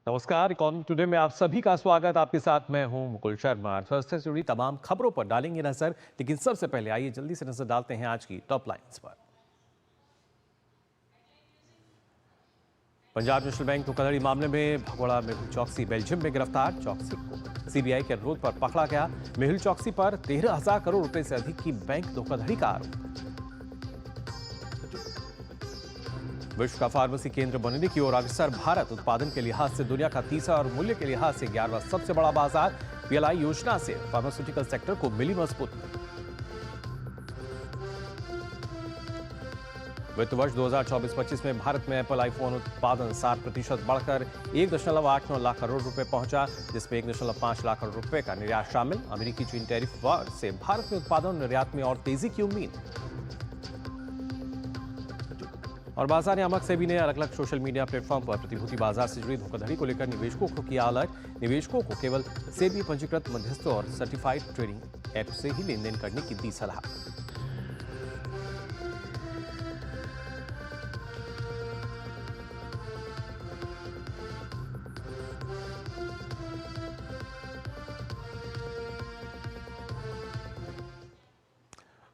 नमस्कार, economy today में आप सभी का स्वागत। आपके साथ मैं हूं मुकुल शर्मा। अर्थव्यवस्था से जुड़ी तमाम खबरों पर डालेंगे नजर, लेकिन सबसे पहले आइए जल्दी से नजर डालते हैं आज की टॉप लाइंस पर। पंजाब नेशनल बैंक धोखाधड़ी मामले में भगोड़ा मेहुल चौकसी बेल्जियम में गिरफ्तार। चौकसी को सीबीआई के अनुरोध पर पकड़ा गया। मेहुल चौकसी पर 13,000 करोड़ रुपए से अधिक की बैंक धोखाधड़ी का आरोप। विश्व का फार्मेसी केंद्र बनने की ओर अग्रसर भारत। उत्पादन के लिहाज से दुनिया का तीसरा और मूल्य के लिहाज से 11वां सबसे बड़ा बाजार। पीएलआई योजना से फार्मास्यूटिकल सेक्टर को मिली मजबूती। वित्त वर्ष 2024-25 में भारत में एप्पल आईफोन उत्पादन 60% बढ़कर 1.89 लाख करोड़ रुपए पहुंचा, जिसमें 1.5 लाख करोड़ रुपए का निर्यात शामिल। अमेरिकी चीन टैरिफ वार से भारत में उत्पादन और निर्यात में और तेजी की उम्मीद। और बाजार नियामक सेबी ने अलग अलग सोशल मीडिया प्लेटफॉर्म पर प्रतिभूति बाजार से जुड़ी धोखाधड़ी को लेकर निवेशकों को किया अलर्ट। निवेशकों को केवल सेबी पंजीकृत मध्यस्थों और सर्टिफाइड ट्रेडिंग ऐप से ही लेन देन करने की दी सलाह।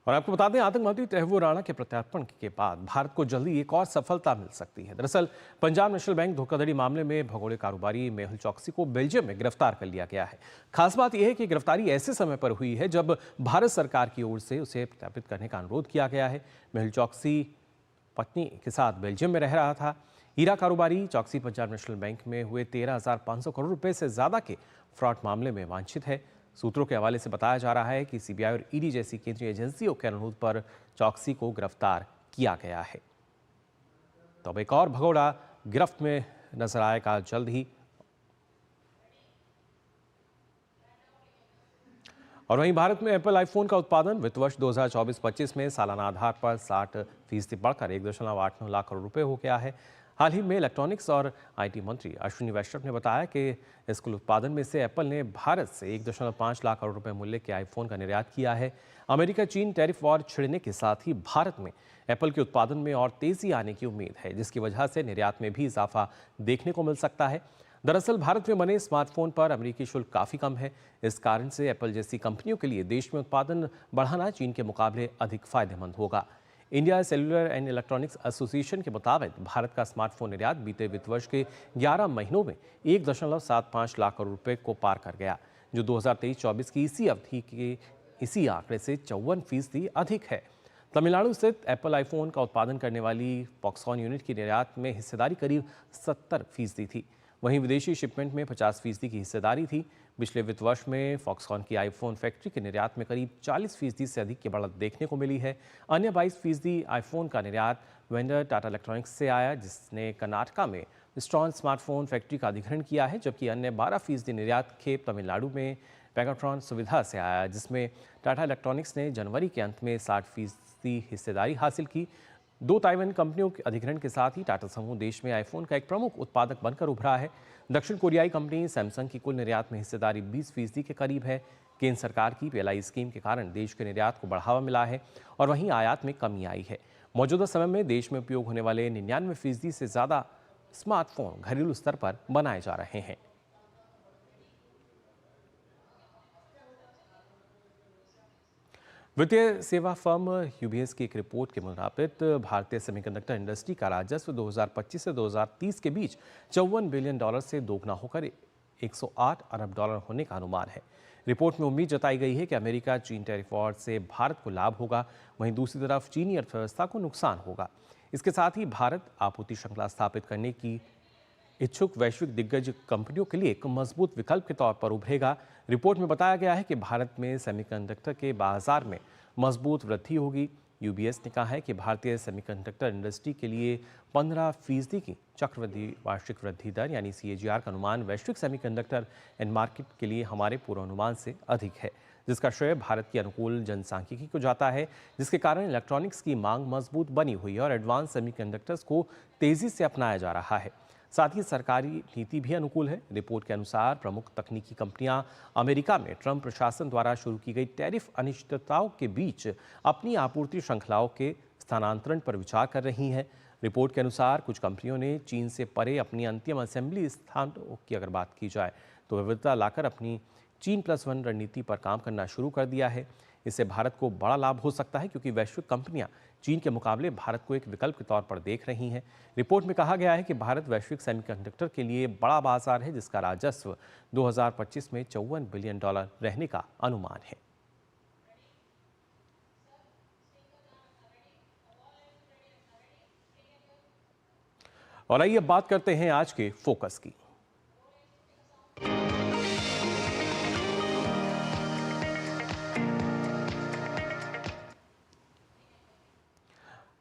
और आपको बता दें, आतंकवादी तैमूर राणा के प्रत्यार्पण के बाद भारत को जल्दी एक और सफलता मिल सकती है। दरअसल पंजाब नेशनल बैंक धोखाधड़ी मामले में भगोड़े कारोबारी मेहुल चौकसी को बेल्जियम में गिरफ्तार कर लिया गया है। खास बात यह है कि गिरफ्तारी ऐसे समय पर हुई है जब भारत सरकार की ओर से उसे प्रत्यार्पित करने का अनुरोध किया गया है। मेहुल चौकसी पत्नी के साथ बेल्जियम में रह रहा था। हीरा कारोबारी चौकसी पंजाब नेशनल बैंक में हुए 13,500 करोड़ रुपए से ज्यादा के फ्रॉड मामले में वांछित है। सूत्रों के हवाले से बताया जा रहा है कि सीबीआई और ईडी जैसी केंद्रीय एजेंसियों के अनुरोध पर चौकसी को गिरफ्तार किया गया है। तो अब एक और भगोड़ा गिरफ्त में नजर आएगा जल्द ही। और वहीं भारत में एप्पल आईफोन का उत्पादन वित्त वर्ष 2024-25 में सालाना आधार पर 60% बढ़कर 1.89 लाख करोड़ रुपए हो गया है। हाल ही में इलेक्ट्रॉनिक्स और आईटी मंत्री अश्विनी वैष्णव ने बताया कि इस कुल उत्पादन में से एप्पल ने भारत से 1.5 लाख करोड़ रुपए मूल्य के आईफोन का निर्यात किया है। अमेरिका चीन टैरिफ वॉर छिड़ने के साथ ही भारत में एप्पल के उत्पादन में और तेजी आने की उम्मीद है, जिसकी वजह से निर्यात में भी इजाफा देखने को मिल सकता है। दरअसल भारत में बने स्मार्टफोन पर अमेरिकी शुल्क काफी कम है। इस कारण से एप्पल जैसी कंपनियों के लिए देश में उत्पादन बढ़ाना चीन के मुकाबले अधिक फायदेमंद होगा। India cellular and electronics association के मुताबिक भारत का स्मार्टफोन निर्यात बीते वित्त वर्ष के 11 महीनों में 1.75 लाख करोड़ रुपए को पार कर गया, जो 2023-24 की इसी अवधि के इसी आंकड़े से 54% अधिक है। तमिलनाडु स्थित एप्पल आईफोन का उत्पादन करने वाली फॉक्सकॉन यूनिट की निर्यात में हिस्सेदारी करीब 70% थी। वहीं विदेशी शिपमेंट में 50% की हिस्सेदारी थी। पिछले वित्त वर्ष में फॉक्सकॉन की आईफोन फैक्ट्री के निर्यात में करीब 40% से अधिक की बढ़त देखने को मिली है। अन्य 22% आईफोन का निर्यात वेंडर टाटा इलेक्ट्रॉनिक्स से आया, जिसने कर्नाटका में स्ट्रॉन स्मार्टफोन फैक्ट्री का अधिग्रहण किया है, जबकि अन्य 12% निर्यात खेप तमिलनाडु में पैगाट्रॉन सुविधा से आया, जिसमें टाटा इलेक्ट्रॉनिक्स ने जनवरी के अंत में 60% हिस्सेदारी हासिल की। 2 ताइवान कंपनियों के अधिग्रहण के साथ ही टाटा समूह देश में आईफोन का एक प्रमुख उत्पादक बनकर उभरा है। दक्षिण कोरियाई कंपनी सैमसंग की कुल निर्यात में हिस्सेदारी 20% के करीब है। केंद्र सरकार की पीएलआई स्कीम के कारण देश के निर्यात को बढ़ावा मिला है और वहीं आयात में कमी आई है। मौजूदा समय में देश में उपयोग होने वाले 99% से ज्यादा स्मार्टफोन घरेलू स्तर पर बनाए जा रहे हैं। वित्तीय सेवा फर्म यूबीएस की एक रिपोर्ट के मुताबिक भारतीय सेमीकंडक्टर इंडस्ट्री का राजस्व 2025 से 2030 के बीच $54 बिलियन से दोगुना होकर 108 अरब डॉलर होने का अनुमान है। रिपोर्ट में उम्मीद जताई गई है कि अमेरिका चीन टैरिफ वॉर से भारत को लाभ होगा, वहीं दूसरी तरफ चीनी अर्थव्यवस्था को नुकसान होगा। इसके साथ ही भारत आपूर्ति श्रृंखला स्थापित करने की इच्छुक वैश्विक दिग्गज कंपनियों के लिए एक मजबूत विकल्प के तौर पर उभरेगा। रिपोर्ट में बताया गया है कि भारत में सेमीकंडक्टर के बाजार में मजबूत वृद्धि होगी। यूबीएस ने कहा है कि भारतीय सेमीकंडक्टर इंडस्ट्री के लिए 15% की चक्रवृद्धि वार्षिक वृद्धि दर यानी CAGR का अनुमान वैश्विक सेमीकंडक्टर एंड मार्केट के लिए हमारे पूर्वानुमान से अधिक है, जिसका श्रेय भारत की अनुकूल जनसांख्यिकी को जाता है, जिसके कारण इलेक्ट्रॉनिक्स की मांग मजबूत बनी हुई है और एडवांस सेमीकंडक्टर्स को तेजी से अपनाया जा रहा है। साथ ही सरकारी नीति भी अनुकूल है। रिपोर्ट के अनुसार प्रमुख तकनीकी कंपनियां अमेरिका में ट्रंप प्रशासन द्वारा शुरू की गई टैरिफ अनिश्चितताओं के बीच अपनी आपूर्ति श्रृंखलाओं के स्थानांतरण पर विचार कर रही हैं। रिपोर्ट के अनुसार कुछ कंपनियों ने चीन से परे अपनी अंतिम असेंबली स्थानों की अगर बात की जाए तो विविधता लाकर अपनी China+1 रणनीति पर काम करना शुरू कर दिया है। इससे भारत को बड़ा लाभ हो सकता है क्योंकि वैश्विक कंपनियां चीन के मुकाबले भारत को एक विकल्प के तौर पर देख रही हैं। रिपोर्ट में कहा गया है कि भारत वैश्विक सेमीकंडक्टर के लिए बड़ा बाजार है, जिसका राजस्व 2025 में $54 बिलियन रहने का अनुमान है। और आइए अब बात करते हैं आज के फोकस की।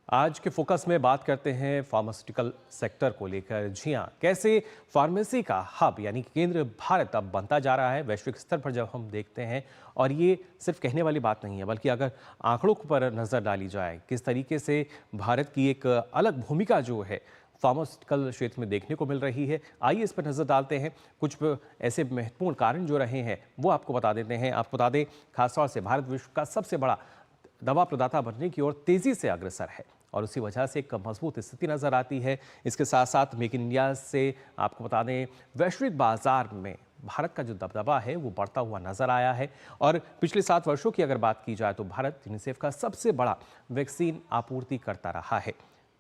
आज के फोकस में बात करते हैं फार्मास्यूटिकल सेक्टर को लेकर। जी हां, कैसे फार्मेसी का हब यानी केंद्र भारत अब बनता जा रहा है वैश्विक स्तर पर जब हम देखते हैं। और ये सिर्फ कहने वाली बात नहीं है, बल्कि अगर आंकड़ों पर नज़र डाली जाए किस तरीके से भारत की एक अलग भूमिका जो है फार्मास्यूटिकल क्षेत्र में देखने को मिल रही है, आइए इस पर नज़र डालते हैं। कुछ ऐसे महत्वपूर्ण कारण जो रहे हैं वो आपको बता देते हैं। आपको बता दें, खासतौर से भारत विश्व का सबसे बड़ा दवा प्रदाता बनने की ओर तेजी से अग्रसर है और उसी वजह से एक मजबूत स्थिति नजर आती है। इसके साथ साथ मेक इन इंडिया से आपको बता दें, वैश्विक बाजार में भारत का जो दबदबा है वो बढ़ता हुआ नजर आया है। और पिछले 7 वर्षों की अगर बात की जाए तो भारत यूनिसेफ का सबसे बड़ा वैक्सीन आपूर्ति करता रहा है।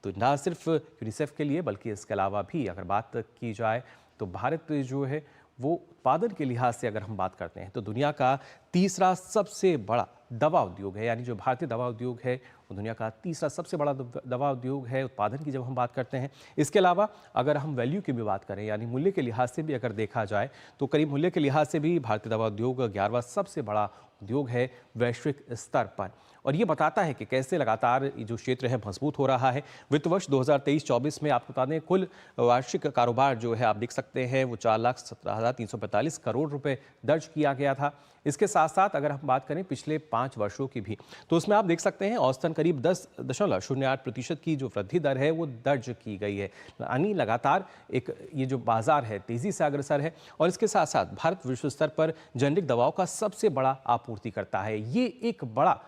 तो ना सिर्फ यूनिसेफ के लिए बल्कि इसके अलावा भी अगर बात की जाए तो भारत जो है वो उत्पादन के लिहाज से अगर हम बात करते हैं तो दुनिया का तीसरा सबसे बड़ा दवा उद्योग है। यानी जो भारतीय दवा उद्योग है वो दुनिया का तीसरा सबसे बड़ा दवा उद्योग है उत्पादन की जब हम बात करते हैं। इसके अलावा अगर हम वैल्यू की भी बात करें यानी मूल्य के लिहाज से भी अगर देखा जाए तो करीब मूल्य के लिहाज से भी भारतीय दवा उद्योग 11वां सबसे बड़ा उद्योग है वैश्विक स्तर पर। और ये बताता है कि कैसे लगातार ये जो क्षेत्र है मजबूत हो रहा है। वित्त वर्ष 2023-24 में आपको बता दें कुल वार्षिक कारोबार जो है आप देख सकते हैं वो 4,17,345 करोड़ रुपए दर्ज किया गया था। इसके साथ साथ अगर हम बात करें पिछले 5 वर्षों की भी तो उसमें आप देख सकते हैं औसतन करीब 10.08% की जो वृद्धि दर है वो दर्ज की गई है। यानी लगातार एक ये जो बाजार है तेजी से अग्रसर है। और इसके साथ साथ भारत विश्व स्तर पर जेनेरिक दवाओं का सबसे बड़ा आपूर्ति करता है। ये एक बड़ा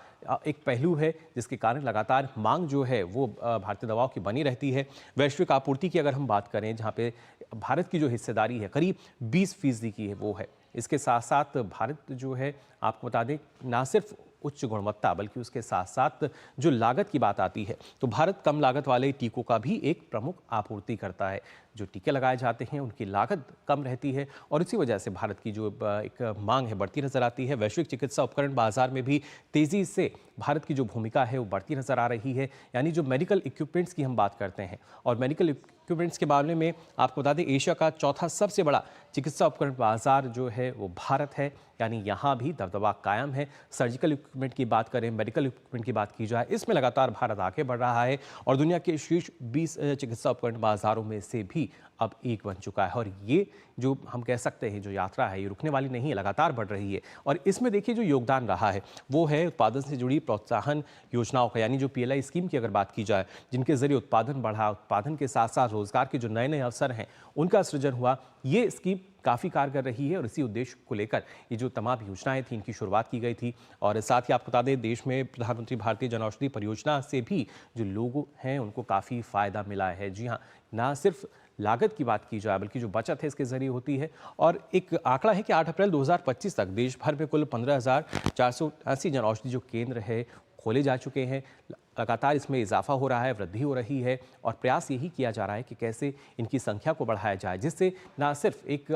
एक पहलू है जिसके कारण लगातार मांग जो है वो भारतीय दवाओं की बनी रहती है। वैश्विक आपूर्ति की अगर हम बात करें जहाँ पे भारत की जो हिस्सेदारी है करीब 20% की है वो है। इसके साथ साथ भारत जो है आपको बता दें ना सिर्फ उच्च गुणवत्ता बल्कि उसके साथ साथ जो लागत की बात आती है तो भारत कम लागत वाले टीकों का भी एक प्रमुख आपूर्ति करता है। जो टीके लगाए जाते हैं उनकी लागत कम रहती है और इसी वजह से भारत की जो एक मांग है बढ़ती नजर आती है। वैश्विक चिकित्सा उपकरण बाजार में भी तेजी से भारत की जो भूमिका है वो बढ़ती नजर आ रही है। यानी जो मेडिकल इक्विपमेंट्स की हम बात करते हैं और मेडिकल इक्विपमेंट्स के मामले में आपको बता दें एशिया का चौथा सबसे बड़ा चिकित्सा उपकरण बाजार जो है वो भारत है। यानी यहाँ भी दबदबा कायम है। सर्जिकल इक्विपमेंट की बात करें, मेडिकल इक्विपमेंट की बात की जाए, इसमें लगातार भारत आगे बढ़ रहा है और दुनिया के शीर्ष 20 चिकित्सा उपकरण बाजारों में से भी अब एक बन चुका है। और ये जो हम कह सकते हैं जो यात्रा है ये रुकने वाली नहीं है, लगातार बढ़ रही है। और इसमें देखिए जो योगदान रहा है वो है उत्पादन से जुड़ी प्रोत्साहन योजनाओं का। यानी जो PLI स्कीम की अगर बात की जाए जिनके जरिए उत्पादन बढ़ा, उत्पादन के साथ साथ रोजगार के जो नए नए अवसर हैं उनका सृजन हुआ, ये स्कीम काफ़ी कारगर रही है। और इसी उद्देश्य को लेकर ये जो तमाम योजनाएं थी इनकी शुरुआत की गई थी। और साथ ही आपको बता दें देश में प्रधानमंत्री भारतीय जनऔषधि परियोजना से भी जो लोग हैं उनको काफ़ी फ़ायदा मिला है। जी हाँ, ना सिर्फ लागत की बात की जाए बल्कि जो बचत है इसके जरिए होती है। और एक आंकड़ा है कि 8 अप्रैल 2025 तक देश भर में कुल 15,480 जनऔषधि जो केंद्र है खोले जा चुके हैं। लगातार इसमें इजाफा हो रहा है, वृद्धि हो रही है और प्रयास यही किया जा रहा है कि कैसे इनकी संख्या को बढ़ाया जाए जिससे ना सिर्फ एक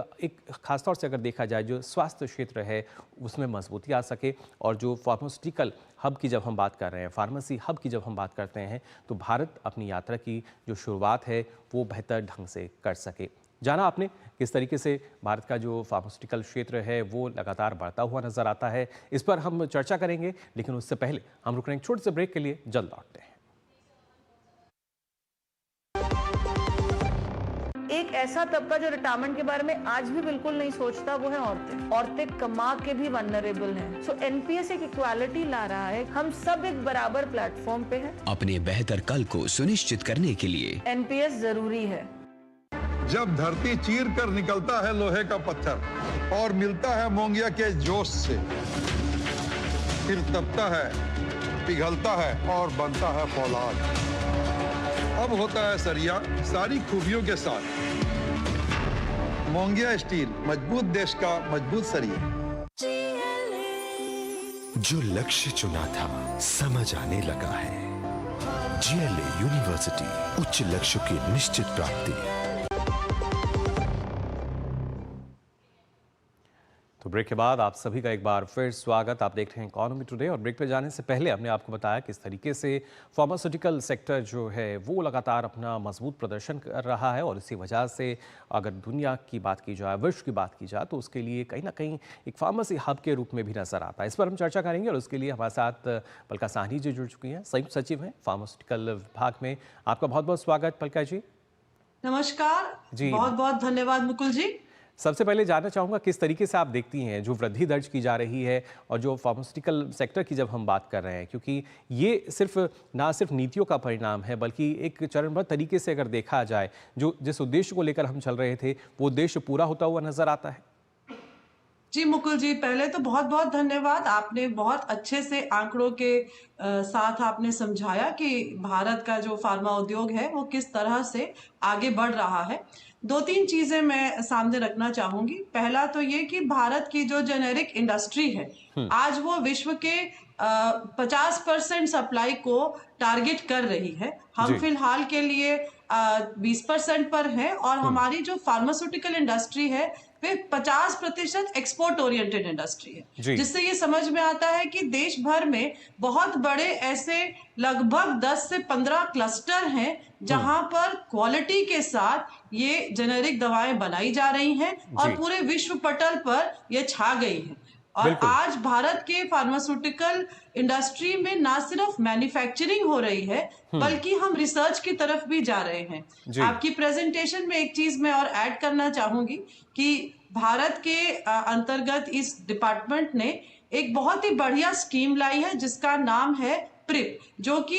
खासतौर से अगर देखा जाए जो स्वास्थ्य क्षेत्र है उसमें मजबूती आ सके और जो फार्मास्यूटिकल हब की जब हम बात कर रहे हैं, फार्मेसी हब की जब हम बात करते हैं तो भारत अपनी यात्रा की जो शुरुआत है वो बेहतर ढंग से कर सके। जाना आपने किस तरीके से भारत का जो फार्मास्यूटिकल क्षेत्र है वो लगातार बढ़ता हुआ नजर आता है, इस पर हम चर्चा करेंगे। लेकिन उससे पहले हम रुक रहे हैं छोटे से ब्रेक के लिए, जल्द लौटते हैं। एक ऐसा तबका जो रिटायरमेंट के बारे में आज भी बिल्कुल नहीं सोचता वो है औरतें। औरतें कमा के भी वल्नरेबल हैं। सो एनपीएस एक इक्वालिटी ला रहा है, हम सब एक बराबर प्लेटफॉर्म पे हैं। अपने बेहतर कल को सुनिश्चित करने के लिए एनपीएस जरूरी है। जब धरती चीर कर निकलता है लोहे का पत्थर और मिलता है मोंगिया के जोश से, फिर तपता है, पिघलता है और बनता है फौलाद। अब होता है सरिया सारी खूबियों के साथ। मोंगिया स्टील, मजबूत देश का मजबूत सरिया। जो लक्ष्य चुना था समझ आने लगा है। GLA यूनिवर्सिटी, उच्च लक्ष्य की निश्चित प्राप्ति। तो ब्रेक के बाद आप सभी का एक बार फिर स्वागत। आप देख रहे हैं इकोनॉमी टुडे और ब्रेक पे जाने से पहले हमने आपको बताया किस तरीके से फार्मास्यूटिकल सेक्टर जो है वो लगातार अपना मजबूत प्रदर्शन कर रहा है और इसी वजह से अगर दुनिया की बात की जाए, विश्व की बात की जाए तो उसके लिए कहीं ना कहीं एक फार्मेसी हब के रूप में भी नजर आता है। इस पर हम चर्चा करेंगे और उसके लिए हमारे साथ पलका साहनी जी जुड़ चुकी हैं, संयुक्त सचिव हैं फार्मास्यूटिकल विभाग में। आपका बहुत बहुत स्वागत पलका जी। नमस्कार जी। बहुत बहुत धन्यवाद मुकुल जी। सबसे पहले जानना चाहूँगा किस तरीके से आप देखती हैं जो वृद्धि दर्ज की जा रही है और जो फार्मास्यूटिकल सेक्टर की जब हम बात कर रहे हैं, क्योंकि ये ना सिर्फ नीतियों का परिणाम है बल्कि एक चरणबद्ध तरीके से अगर देखा जाए जो जिस उद्देश्य को लेकर हम चल रहे थे वो उद्देश्य पूरा होता हुआ नजर आता है। जी मुकुल जी, पहले तो बहुत बहुत धन्यवाद। आपने बहुत अच्छे से आंकड़ों के साथ आपने समझाया कि भारत का जो फार्मा उद्योग है वो किस तरह से आगे बढ़ रहा है। दो तीन चीजें मैं सामने रखना चाहूंगी। पहला तो ये कि भारत की जो जेनेरिक इंडस्ट्री है आज वो विश्व के 50% सप्लाई को टारगेट कर रही है। हम फिलहाल के लिए 20% पर है और हमारी जो फार्मास्यूटिकल इंडस्ट्री है वे 50% एक्सपोर्ट ओरिएंटेड इंडस्ट्री है, जिससे ये समझ में आता है कि देश भर में बहुत बड़े ऐसे लगभग 10 से 15 क्लस्टर हैं जहां पर क्वालिटी के साथ ये जेनेरिक दवाएं बनाई जा रही हैं और पूरे विश्व पटल पर ये छा गई हैं। और आज भारत के फार्मास्यूटिकल इंडस्ट्री में ना सिर्फ मैन्युफैक्चरिंग हो रही है बल्कि हम रिसर्च की तरफ भी जा रहे हैं। आपकी प्रेजेंटेशन में एक चीज मैं और ऐड करना चाहूंगी कि भारत के अंतर्गत इस डिपार्टमेंट ने एक बहुत ही बढ़िया स्कीम लाई है जिसका नाम है प्रिप, जो कि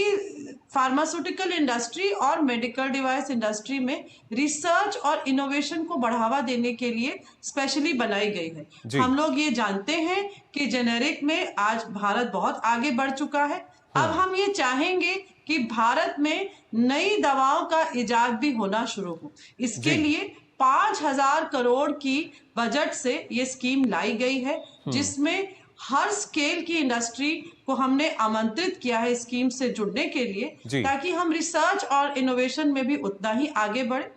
फार्मास्यूटिकल इंडस्ट्री और मेडिकल डिवाइस इंडस्ट्री में रिसर्च और इनोवेशन को बढ़ावा देने के लिए स्पेशली बनाई गई है। हम लोग ये जानते हैं कि जेनेरिक में आज भारत बहुत आगे बढ़ चुका है। अब हम ये चाहेंगे कि भारत में नई दवाओं का इजाद भी होना शुरू हो। इसके लिए 5,000 करोड़ की बजट से ये स्कीम लाई गई है जिसमें हर स्केल की इंडस्ट्री को हमने आमंत्रित किया है स्कीम से जुड़ने के लिए, ताकि हम रिसर्च और इनोवेशन में भी उतना ही आगे बढ़े।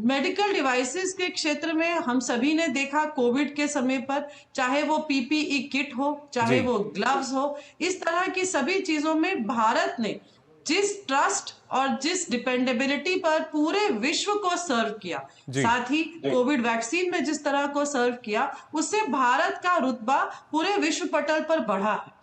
मेडिकल डिवाइसेस के क्षेत्र में हम सभी ने देखा कोविड के समय पर, चाहे वो PPE किट हो, चाहे वो ग्लव्स हो, इस तरह की सभी चीजों में भारत ने जिस ट्रस्ट और जिस डिपेंडेबिलिटी पर पूरे विश्व को सर्व किया, साथ ही कोविड वैक्सीन में जिस तरह को सर्व किया, उससे भारत का रुतबा पूरे विश्व पटल पर बढ़ा है।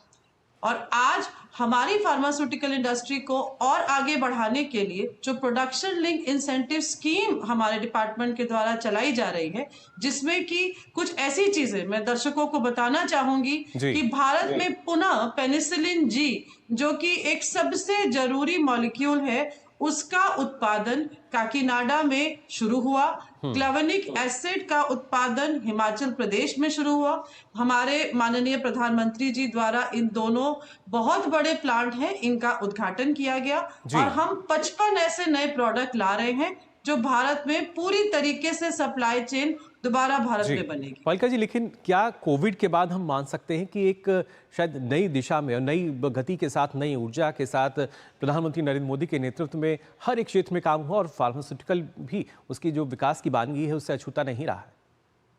और आज हमारी फार्मास्यूटिकल इंडस्ट्री को और आगे बढ़ाने के लिए जो प्रोडक्शन लिंक इंसेंटिव स्कीम हमारे डिपार्टमेंट के द्वारा चलाई जा रही है, जिसमें कि कुछ ऐसी चीजें मैं दर्शकों को बताना चाहूंगी कि भारत में पुनः पेनिसिलिन जी, जो कि एक सबसे जरूरी मॉलिक्यूल है, उसका उत्पादन काकीनाडा में शुरू हुआ। क्लेवेनिक एसिड का उत्पादन हिमाचल प्रदेश में शुरू हुआ। हमारे माननीय प्रधानमंत्री जी द्वारा इन दोनों बहुत बड़े प्लांट हैं, इनका उद्घाटन किया गया और हम 55 ऐसे नए प्रोडक्ट ला रहे हैं जो भारत में पूरी तरीके से सप्लाई चेन दोबारा भारत में बनेगी। पलका जी, लेकिन क्या कोविड के बाद हम मान सकते हैं कि एक शायद नई दिशा में और नई गति के साथ, नई ऊर्जा के साथ प्रधानमंत्री नरेंद्र मोदी के नेतृत्व में हर एक क्षेत्र में काम हुआ और फार्मास्यूटिकल भी उसकी जो विकास की बानगी है उससे अछूता नहीं रहा है?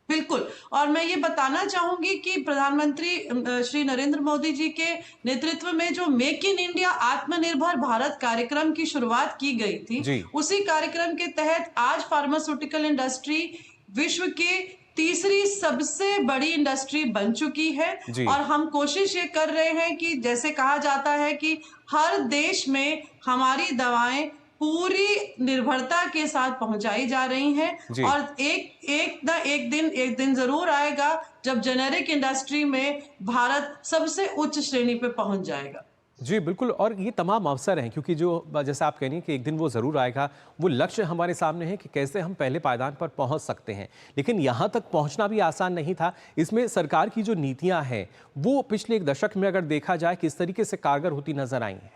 बिल्कुल। और मैं ये बताना चाहूंगी कि प्रधानमंत्री श्री नरेंद्र मोदी जी के नेतृत्व में जो मेक इन इंडिया आत्मनिर्भर भारत कार्यक्रम की शुरुआत की गई थी, उसी कार्यक्रम के तहत आज फार्मास्यूटिकल इंडस्ट्री विश्व के तीसरी सबसे बड़ी इंडस्ट्री बन चुकी है। और हम कोशिश ये कर रहे हैं कि जैसे कहा जाता है कि हर देश में हमारी दवाएं पूरी निर्भरता के साथ पहुंचाई जा रही हैं और एक दिन जरूर आएगा जब जेनेरिक इंडस्ट्री में भारत सबसे उच्च श्रेणी पे पहुंच जाएगा। जी बिल्कुल, और ये तमाम अवसर हैं क्योंकि जो जैसे आप कह रही हैं कि एक दिन वो ज़रूर आएगा, वो लक्ष्य हमारे सामने है कि कैसे हम पहले पायदान पर पहुंच सकते हैं, लेकिन यहाँ तक पहुंचना भी आसान नहीं था। इसमें सरकार की जो नीतियाँ हैं वो पिछले एक दशक में अगर देखा जाए किस तरीके से कारगर होती नजर आई हैं?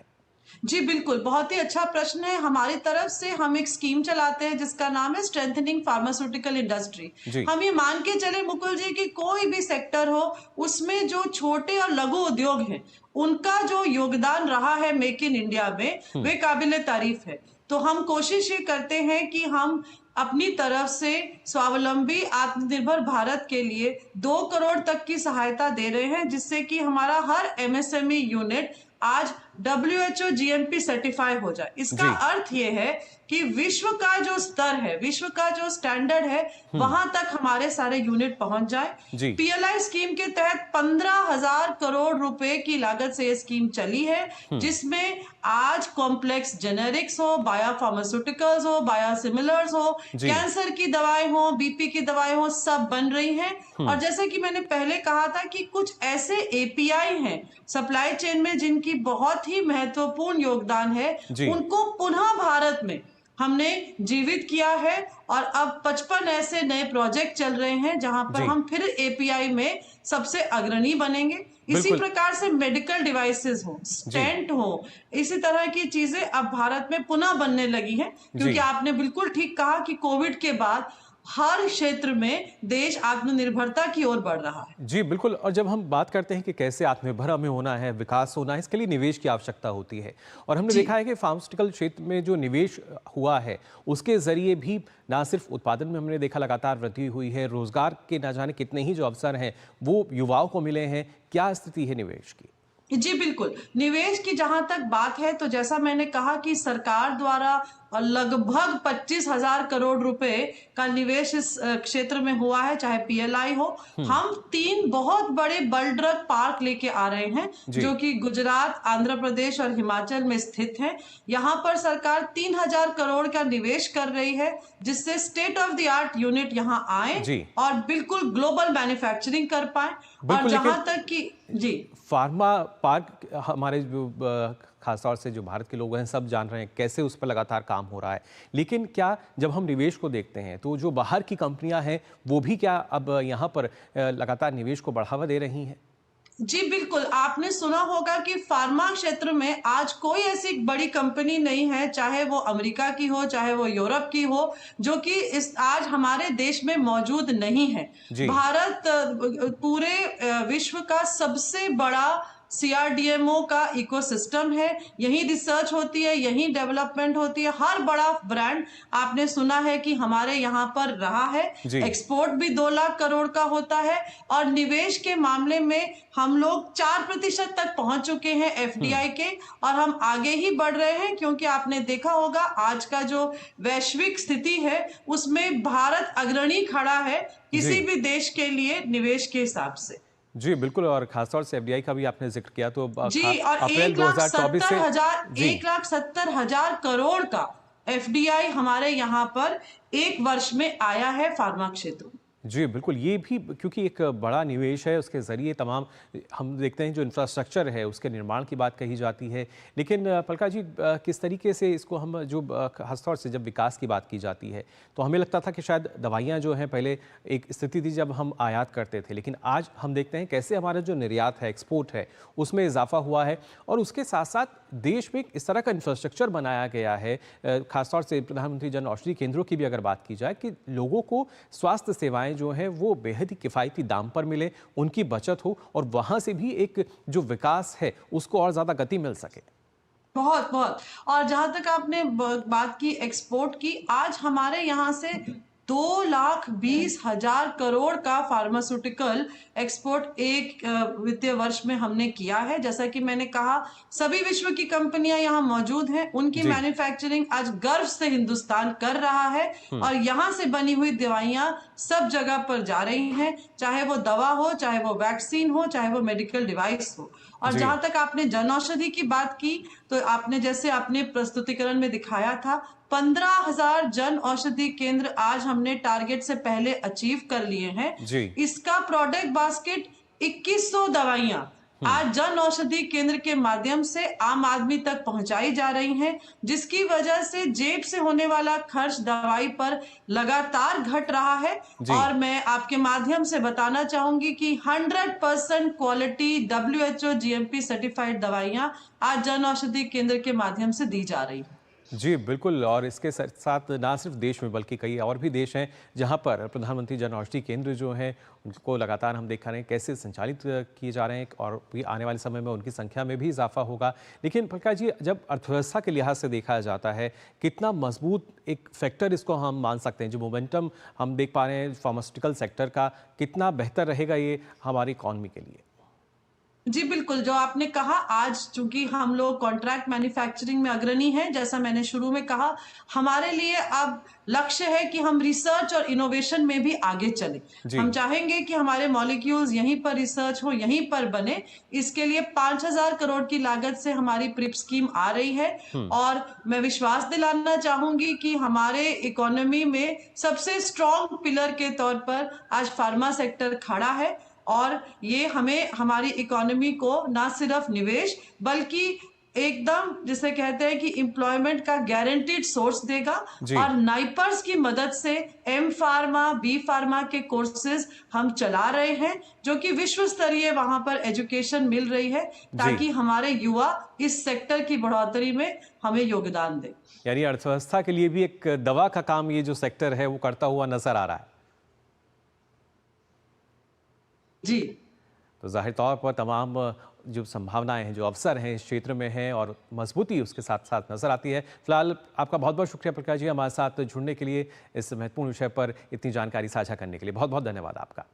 जी बिल्कुल, बहुत ही अच्छा प्रश्न है। हमारी तरफ से हम एक स्कीम चलाते हैं जिसका नाम है स्ट्रेंथनिंग फार्मास्यूटिकल इंडस्ट्री। जी। हम ये मान के चले मुकुल जी कि कोई भी सेक्टर हो, उसमें जो छोटे और लघु उद्योग हैं, उनका जो योगदान रहा है मेक इन इंडिया में, वे काबिले तारीफ है। तो हम कोशिश ये करते हैं कि हम अपनी तरफ से स्वावलंबी आत्मनिर्भर भारत के लिए 2 करोड़ तक की सहायता दे रहे हैं, जिससे कि हमारा हर एमएसएमई यूनिट आज WHO GMP सर्टिफाई हो जाए। इसका जी। अर्थ ये है कि विश्व का जो स्तर है, विश्व का जो स्टैंडर्ड है, वहां तक हमारे सारे यूनिट पहुंच जाए। जी। PLI स्कीम के तहत 15,000 करोड़ रुपए की लागत से ये स्कीम चली है, जिसमें आज कॉम्प्लेक्स जेनेरिक्स हो, बायोफार्मास्यूटिकल्स हो, बायोसिमिलर्स हो, जी। कैंसर की दवाएं हो, बीपी की दवाएं हो, सब बन रही हैं। और जैसे कि मैंने पहले कहा था कि कुछ ऐसे API हैं सप्लाई चेन में जिनकी बहुत ही महत्वपूर्ण योगदान है, जी। उनको पुनः भारत में हमने जीवित किया है। और अब 55 ऐसे नए प्रोजेक्ट चल रहे हैं जहां पर जी। हम फिर API में सबसे अग्रणी बनेंगे। इसी बिल्कुल। प्रकार से मेडिकल डिवाइसेस हो, स्टेंट हो, इसी तरह की चीजें अब भारत में पुनः बनने लगी हैं, क्योंकि जी। आपने बिल्कुल ठीक कहा कि कोविड के बाद हर क्षेत्र में देश आत्मनिर्भरता की ओर बढ़ रहा है। जी बिल्कुल। और जब हम बात करते हैं कि कैसे आत्मनिर्भर हमें होना है, विकास होना है, इसके लिए निवेश की आवश्यकता होती है। और हमने जी। देखा है कि फार्मास्यूटिकल क्षेत्र में जो निवेश हुआ है, उसके जरिए भी ना सिर्फ उत्पादन में हमने देखा लगातार वृद्धि हुई है, रोजगार के ना जाने कितने ही जो अवसर हैं वो युवाओं को मिले हैं। क्या स्थिति है निवेश की? जी बिल्कुल, निवेश की जहां तक बात है तो जैसा मैंने कहा कि सरकार द्वारा लगभग 25,000 करोड़ रुपए का निवेश इस क्षेत्र में हुआ है, चाहे PLI हो। हम 3 बहुत बड़े बल्क ड्रग पार्क लेके आ रहे हैं, जो कि गुजरात, आंध्र प्रदेश और हिमाचल में स्थित हैं। यहाँ पर सरकार 3,000 करोड़ का निवेश कर रही है, जिससे state of the art unit यहाँ आए और बिल्कुल ग्लोबल मैन्युफैक्चरिंग कर पाए। और जहां तक कि जी फार्मा पार्क हमारे जो खासतौर से जो भारत के लोग हैं सब जान रहे हैं कैसे उस पर लगातार काम हो रहा है, लेकिन क्या जब हम निवेश को देखते हैं तो जो बाहर की कंपनियां हैं वो भी क्या अब यहाँ पर लगातार निवेश को बढ़ावा दे रही हैं? जी बिल्कुल, आपने सुना होगा कि फार्मा क्षेत्र में आज कोई ऐसी बड़ी कंपनी नहीं है, चाहे वो अमेरिका की हो, चाहे वो यूरोप की हो, जो कि इस आज हमारे देश में मौजूद नहीं है। भारत पूरे विश्व का सबसे बड़ा CRDMO का इकोसिस्टम है। यही रिसर्च होती है, यही डेवलपमेंट होती है। हर बड़ा ब्रांड आपने सुना है कि हमारे यहाँ पर रहा है। एक्सपोर्ट भी 2 लाख करोड़ का होता है। और निवेश के मामले में हम लोग 4% तक पहुंच चुके हैं FDI के, और हम आगे ही बढ़ रहे हैं, क्योंकि आपने देखा होगा आज का जो वैश्विक स्थिति है उसमें भारत अग्रणी खड़ा है किसी भी देश के लिए निवेश के हिसाब से। जी बिल्कुल। और खासतौर से FDI का भी आपने जिक्र किया तो जी, और अप्रैल 2024 से 1,70,000 करोड़ का FDI हमारे यहाँ पर एक वर्ष में आया है फार्मा क्षेत्र में। जी बिल्कुल, ये भी क्योंकि एक बड़ा निवेश है, उसके ज़रिए तमाम हम देखते हैं जो इंफ्रास्ट्रक्चर है उसके निर्माण की बात कही जाती है। लेकिन पलका जी, किस तरीके से इसको हम जो खासतौर से जब विकास की बात की जाती है तो हमें लगता था कि शायद दवाइयाँ जो हैं पहले एक स्थिति थी जब हम आयात करते थे, लेकिन आज हम देखते हैं कैसे हमारा जो निर्यात है, एक्सपोर्ट है, उसमें इजाफा हुआ है। और उसके साथ साथ देश में इस तरह का इंफ्रास्ट्रक्चर बनाया गया है, खासतौर से प्रधानमंत्री जन औषधि केंद्रों की भी अगर बात की जाए, कि लोगों को स्वास्थ्य सेवाएं जो हैं वो बेहद ही किफ़ायती दाम पर मिले, उनकी बचत हो और वहाँ से भी एक जो विकास है उसको और ज़्यादा गति मिल सके। बहुत बहुत। और जहां तक आपने बात की एक्सपोर्ट की, आज हमारे यहाँ से 2,20,000 करोड़ का फार्मास्यूटिकल एक्सपोर्ट एक वित्तीय वर्ष में हमने किया है। जैसा कि मैंने कहा, सभी विश्व की कंपनियां यहाँ मौजूद हैं, उनकी मैन्युफैक्चरिंग आज गर्व से हिंदुस्तान कर रहा है। और यहाँ से बनी हुई दवाइयां सब जगह पर जा रही हैं, चाहे वो दवा हो, चाहे वो वैक्सीन हो, चाहे वो मेडिकल डिवाइस हो। और जहां तक आपने जन औषधि की बात की, तो आपने जैसे अपने प्रस्तुतिकरण में दिखाया था, 15,000 जन औषधि केंद्र आज हमने टारगेट से पहले अचीव कर लिए हैं। इसका प्रोडक्ट बास्केट 2100 दवाइयां आज जन औषधि केंद्र के माध्यम से आम आदमी तक पहुंचाई जा रही हैं, जिसकी वजह से जेब से होने वाला खर्च दवाई पर लगातार घट रहा है। और मैं आपके माध्यम से बताना चाहूंगी कि 100% क्वालिटी WHO GMP सर्टिफाइड दवाइयां आज जन औषधि केंद्र के माध्यम से दी जा रही है। जी बिल्कुल, और इसके साथ ना सिर्फ देश में बल्कि कई और भी देश हैं जहां पर प्रधानमंत्री जन औषधि केंद्र जो हैं उनको लगातार हम दिखा रहे हैं कैसे संचालित किए जा रहे हैं, और भी आने वाले समय में उनकी संख्या में भी इजाफा होगा। लेकिन प्रकाश जी, जब अर्थव्यवस्था के लिहाज से देखा जाता है, कितना मजबूत एक फैक्टर इसको हम मान सकते हैं? जो मोमेंटम हम देख पा रहे हैं फार्मास्यूटिकल सेक्टर का, कितना बेहतर रहेगा ये हमारी इकॉनमी के लिए? जी बिल्कुल, जो आपने कहा, आज चूंकि हम लोग कॉन्ट्रैक्ट मैन्युफैक्चरिंग में अग्रणी हैं, जैसा मैंने शुरू में कहा, हमारे लिए अब लक्ष्य है कि हम रिसर्च और इनोवेशन में भी आगे चलें। हम चाहेंगे कि हमारे मॉलिक्यूल्स यहीं पर रिसर्च हो, यहीं पर बने। इसके लिए 5,000 करोड़ की लागत से हमारी प्रिप स्कीम आ रही है, और मैं विश्वास दिलाना चाहूंगी कि हमारे इकोनॉमी में सबसे स्ट्रॉन्ग पिलर के तौर पर आज फार्मा सेक्टर खड़ा है, और ये हमें हमारी इकोनॉमी को ना सिर्फ निवेश बल्कि एकदम जिसे कहते हैं कि एम्प्लॉयमेंट का गारंटीड सोर्स देगा। और नाइपर्स की मदद से एम फार्मा, बी फार्मा के कोर्सेज हम चला रहे हैं, जो कि विश्व स्तरीय वहां पर एजुकेशन मिल रही है, ताकि हमारे युवा इस सेक्टर की बढ़ोतरी में हमें योगदान दे। यानी अर्थव्यवस्था के लिए भी एक दवा का काम ये जो सेक्टर है वो करता हुआ नजर आ रहा है। जी, तो जाहिर तौर पर तमाम जो संभावनाएं हैं, जो अवसर हैं इस क्षेत्र में हैं, और मजबूती उसके साथ साथ नजर आती है। फिलहाल आपका बहुत बहुत शुक्रिया प्रकाश जी, हमारे साथ जुड़ने के लिए, इस महत्वपूर्ण विषय पर इतनी जानकारी साझा करने के लिए बहुत बहुत धन्यवाद आपका।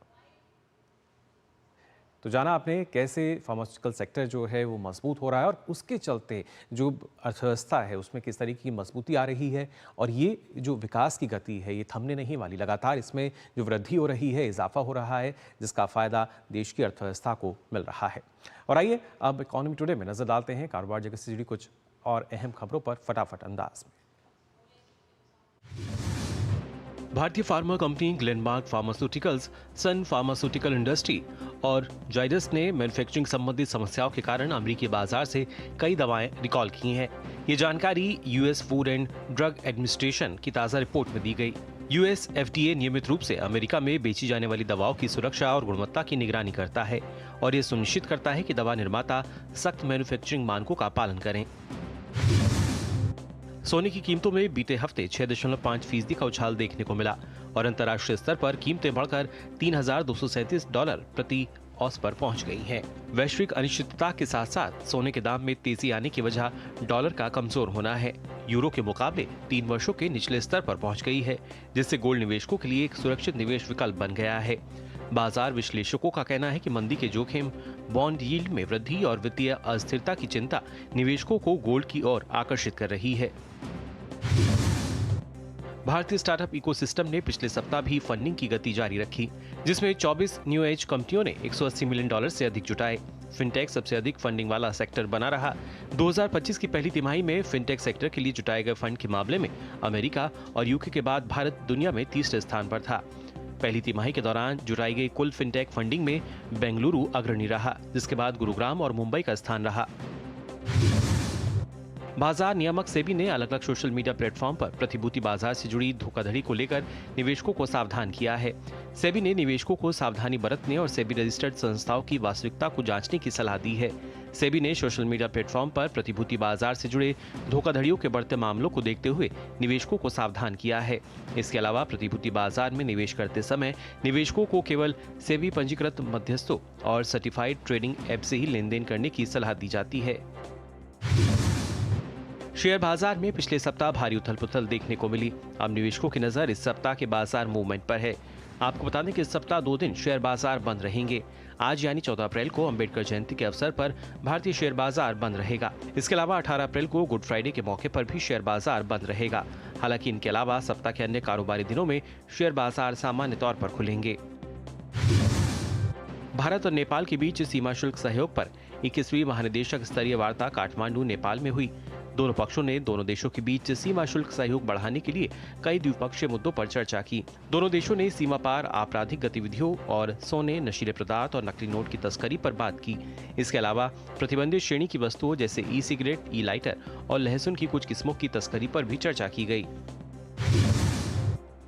तो जाना आपने कैसे फार्मास्यूटिकल सेक्टर जो है वो मजबूत हो रहा है, और उसके चलते जो अर्थव्यवस्था है उसमें किस तरीके की मजबूती आ रही है, और ये जो विकास की गति है ये थमने नहीं वाली, लगातार इसमें जो वृद्धि हो रही है, इजाफा हो रहा है, जिसका फ़ायदा देश की अर्थव्यवस्था को मिल रहा है। और आइए अब इकोनॉमी टुडे में नज़र डालते हैं कारोबार जगत से जुड़ी कुछ और अहम खबरों पर फटाफट अंदाज में। भारतीय फार्मा कंपनी ग्लेनमार्क फार्मास्यूटिकल्स, सन फार्मास्यूटिकल इंडस्ट्री और जाइडस ने मैन्युफैक्चरिंग संबंधित समस्याओं के कारण अमेरिकी बाजार से कई दवाएं रिकॉल की हैं। ये जानकारी US food and drug administration की ताज़ा रिपोर्ट में दी गई। यूएस FDA नियमित रूप से अमेरिका में बेची जाने वाली दवाओं की सुरक्षा और गुणवत्ता की निगरानी करता है, और ये सुनिश्चित करता है कि दवा निर्माता सख्त मैन्युफैक्चरिंग मानकों का पालन करें। सोने की कीमतों में बीते हफ्ते 6.5% का उछाल देखने को मिला, और अंतर्राष्ट्रीय स्तर पर कीमतें बढ़कर $3,237 प्रति औंस पर पहुंच गई हैं। वैश्विक अनिश्चितता के साथ साथ सोने के दाम में तेजी आने की वजह डॉलर का कमजोर होना है। यूरो के मुकाबले 3 वर्षों के निचले स्तर पर पहुंच गई है, जिससे गोल्ड निवेशकों के लिए एक सुरक्षित निवेश विकल्प बन गया है। बाजार विश्लेषकों का कहना है कि मंदी के जोखिम, बॉन्ड यील्ड में वृद्धि और वित्तीय अस्थिरता की चिंता निवेशकों को गोल्ड की ओर आकर्षित कर रही है। भारतीय स्टार्टअप इकोसिस्टम ने पिछले सप्ताह भी फंडिंग की गति जारी रखी, जिसमें 24 न्यू एज कंपनियों ने $180 मिलियन से अधिक जुटाए। फिनटेक सबसे अधिक फंडिंग वाला सेक्टर बना रहा। 2025 की पहली तिमाही में फिनटेक सेक्टर के लिए जुटाए गए फंड के मामले में अमेरिका और यूके के बाद भारत दुनिया में तीसरे स्थान पर था। पहली तिमाही के दौरान जुटाई गई कुल फिनटेक फंडिंग में बेंगलुरु अग्रणी रहा, जिसके बाद गुरुग्राम और मुंबई का स्थान रहा। बाजार नियामक सेबी ने अलग अलग सोशल मीडिया प्लेटफॉर्म पर प्रतिभूति बाजार से जुड़ी धोखाधड़ी को लेकर निवेशकों को सावधान किया है। सेबी ने निवेशकों को सावधानी बरतने और सेबी रजिस्टर्ड संस्थाओं की वास्तविकता को जांचने की सलाह दी है। सेबी ने सोशल मीडिया प्लेटफॉर्म पर प्रतिभूति बाजार से जुड़े धोखाधड़ियों के बढ़ते मामलों को देखते हुए निवेशकों को सावधान किया है। इसके अलावा प्रतिभूति बाजार में निवेश करते समय निवेशकों को केवल सेबी पंजीकृत मध्यस्थों और सर्टिफाइड ट्रेडिंग ऐप से ही लेन देन करने की सलाह दी जाती है। शेयर बाजार में पिछले सप्ताह भारी उथल पुथल देखने को मिली। अब निवेशकों की नजर इस सप्ताह के बाजार मूवमेंट पर है। आपको बता दें कि इस सप्ताह 2 दिन शेयर बाजार बंद रहेंगे। आज यानी 14 अप्रैल को अंबेडकर जयंती के अवसर पर भारतीय शेयर बाजार बंद रहेगा। इसके अलावा 18 अप्रैल को गुड फ्राइडे के मौके पर भी शेयर बाजार बंद रहेगा। हालांकि इनके अलावा सप्ताह के अन्य कारोबारी दिनों में शेयर बाजार सामान्य तौर पर खुलेंगे। भारत और नेपाल के बीच सीमा शुल्क सहयोग पर 21वीं महानिदेशक स्तरीय वार्ता काठमांडू, नेपाल में हुई। दोनों पक्षों ने दोनों देशों के बीच सीमा शुल्क सहयोग बढ़ाने के लिए कई द्विपक्षीय मुद्दों पर चर्चा की। दोनों देशों ने सीमा पार आपराधिक गतिविधियों और सोने, नशीले पदार्थ और नकली नोट की तस्करी पर बात की। इसके अलावा प्रतिबंधित श्रेणी की वस्तुओं जैसे ई सिगरेट, ई लाइटर और लहसुन की कुछ किस्मों की तस्करी पर भी चर्चा की गई।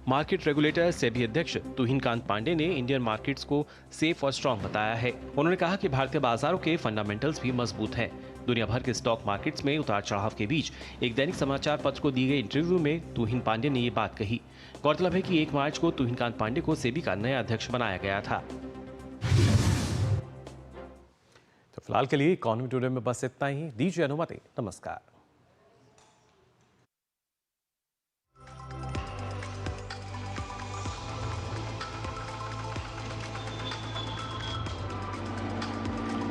मार्केट रेगुलेटर सेबी अध्यक्ष तुहिन कांत पांडे ने इंडियन मार्केट्स को सेफ और स्ट्रांग बताया है। उन्होंने कहा कि भारतीय बाजारों के फंडामेंटल्स भी मजबूत हैं। दुनिया भर के स्टॉक मार्केट्स में उतार चढ़ाव के बीच एक दैनिक समाचार पत्र को दी गई इंटरव्यू में तुहिन पांडे ने ये बात कही। गौरतलब है कि 1 मार्च को तुहिन कांत पांडे को सेबी का नया अध्यक्ष बनाया गया था। तो फिलहाल के लिए इकोनॉमी टुडे में बस इतना ही। दीजिए अनुमति। नमस्कार।